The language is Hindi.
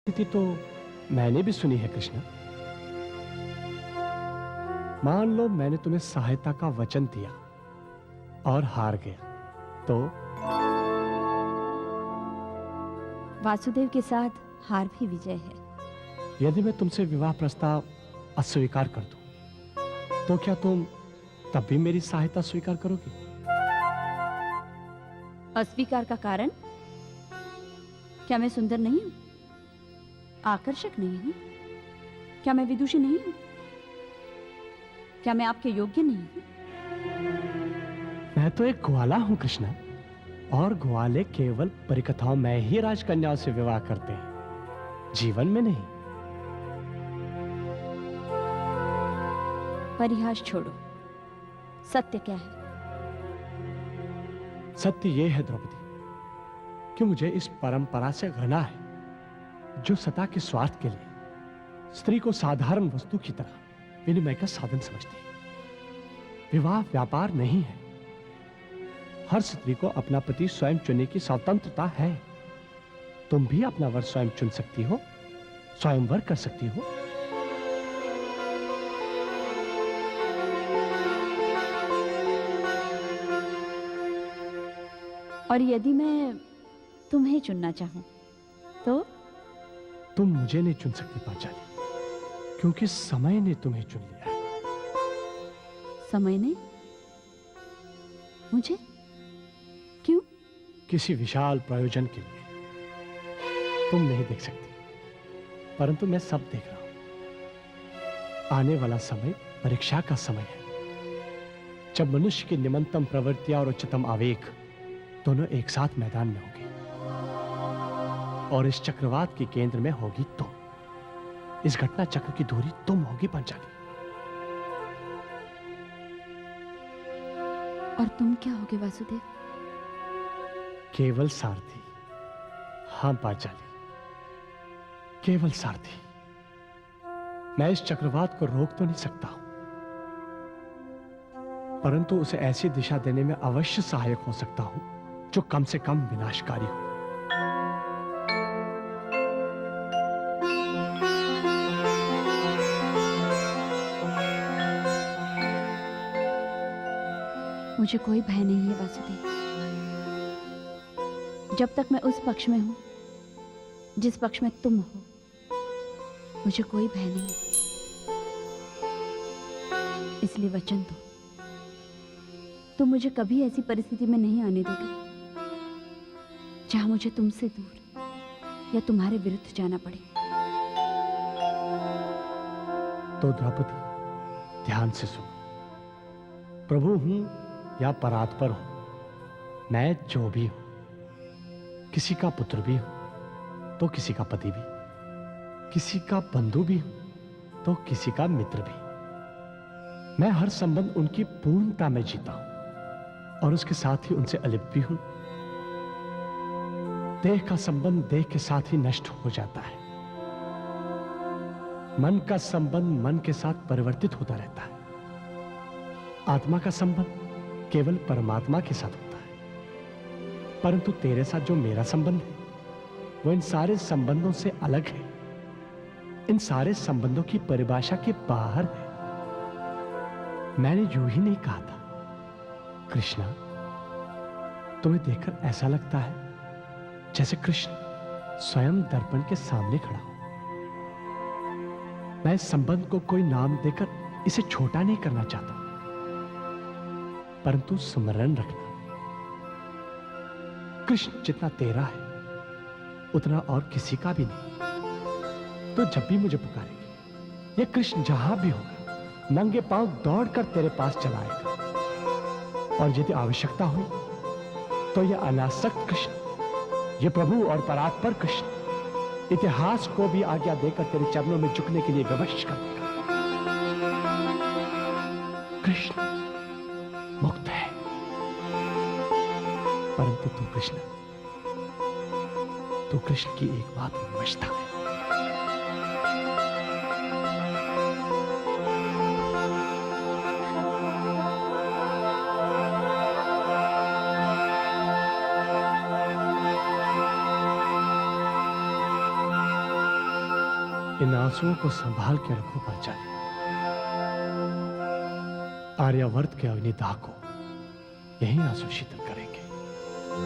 स्थिति तो मैंने भी सुनी है कृष्णा। मान लो मैंने तुम्हें सहायता का वचन दिया और हार गया तो? वासुदेव के साथ हार भी विजय है। यदि मैं तुमसे विवाह प्रस्ताव अस्वीकार कर दूं तो क्या तुम तब भी मेरी सहायता स्वीकार करोगी? अस्वीकार का कारण? क्या मैं सुंदर नहीं हूं? आकर्षक नहीं हूं? क्या मैं विदुषी नहीं हूं? क्या मैं आपके योग्य नहीं हूं? मैं तो एक ग्वाला हूं कृष्णा, और ग्वाले केवल परिकथाओं में ही राजकन्याओं से विवाह करते हैं, जीवन में नहीं। परिहास छोड़ो, सत्य क्या है? सत्य यह है द्रौपदी कि मुझे इस परंपरा से घृणा है जो सत्ता के स्वार्थ के लिए स्त्री को साधारण वस्तु की तरह विनिमय का साधन समझती है। विवाह व्यापार नहीं है। हर स्त्री को अपना पति स्वयं चुनने की स्वतंत्रता है। तुम भी अपना वर स्वयं चुन सकती हो, स्वयंवर कर सकती हो। और यदि मैं तुम्हें चुनना चाहूं तो? तुम मुझे नहीं चुन सकती पांचाली, क्योंकि समय ने तुम्हें चुन लिया है। समय ने मुझे? क्यों? किसी विशाल प्रयोजन के लिए। तुम नहीं देख सकती, परंतु मैं सब देख रहा हूं। आने वाला समय परीक्षा का समय है, जब मनुष्य की निम्नतम प्रवृत्तियां और उच्चतम आवेग दोनों एक साथ मैदान में होंगे, और इस चक्रवात के केंद्र में होगी तुम। इस घटना चक्र की धुरी तुम होगी पांचाली। और तुम क्या होगे वासुदेव? केवल सारथी। हां पांचाली, केवल सारथी। मैं इस चक्रवात को रोक तो नहीं सकता हूं, परंतु उसे ऐसी दिशा देने में अवश्य सहायक हो सकता हूं जो कम से कम विनाशकारी हो। मुझे कोई भय नहीं है वासुदेव। जब तक मैं उस पक्ष में हूं जिस पक्ष में तुम हो, मुझे कोई भय नहीं। इसलिए वचन दो, तुम मुझे कभी ऐसी परिस्थिति में नहीं आने दोगे जहां मुझे तुमसे दूर या तुम्हारे विरुद्ध जाना पड़े। तो द्रौपदी, ध्यान से सुनो। प्रभु हूं या परात्पर हूं, मैं जो भी हूं, किसी का पुत्र भी हूं तो किसी का पति भी, किसी का बंधु भी हूं तो किसी का मित्र भी। मैं हर संबंध उनकी पूर्णता में जीता हूं और उसके साथ ही उनसे अलिप्त भी हूं। देह का संबंध देह के साथ ही नष्ट हो जाता है। मन का संबंध मन के साथ परिवर्तित होता रहता है। आत्मा का संबंध केवल परमात्मा के साथ होता है, परंतु तेरे साथ जो मेरा संबंध है वो इन सारे संबंधों से अलग है, इन सारे संबंधों की परिभाषा के बाहर है। मैंने यूं ही नहीं कहा था। कृष्णा, तुम्हें देखकर ऐसा लगता है जैसे कृष्ण स्वयं दर्पण के सामने खड़ा हो। मैं इस संबंध को कोई नाम देकर इसे छोटा नहीं करना चाहता, परंतु स्मरण रखना, कृष्ण जितना तेरा है उतना और किसी का भी नहीं। तो जब भी मुझे पुकारेगी, यह कृष्ण जहां भी होगा, नंगे पांव दौड़कर तेरे पास चला आएगा। और यदि आवश्यकता हुई तो यह अनासक्त कृष्ण, यह प्रभु और परात्पर कृष्ण इतिहास को भी आज्ञा देकर तेरे चरणों में झुकने के लिए विवश कर देगा। कृष्ण मुक्त है, परंतु तू कृष्ण, तू कृष्ण की एक बात में वशता है। इन आंसुओं को संभाल के रखो पांचाली। आर्यावर्त के अग्निदाह को यही आंसू शीतल करेंगे।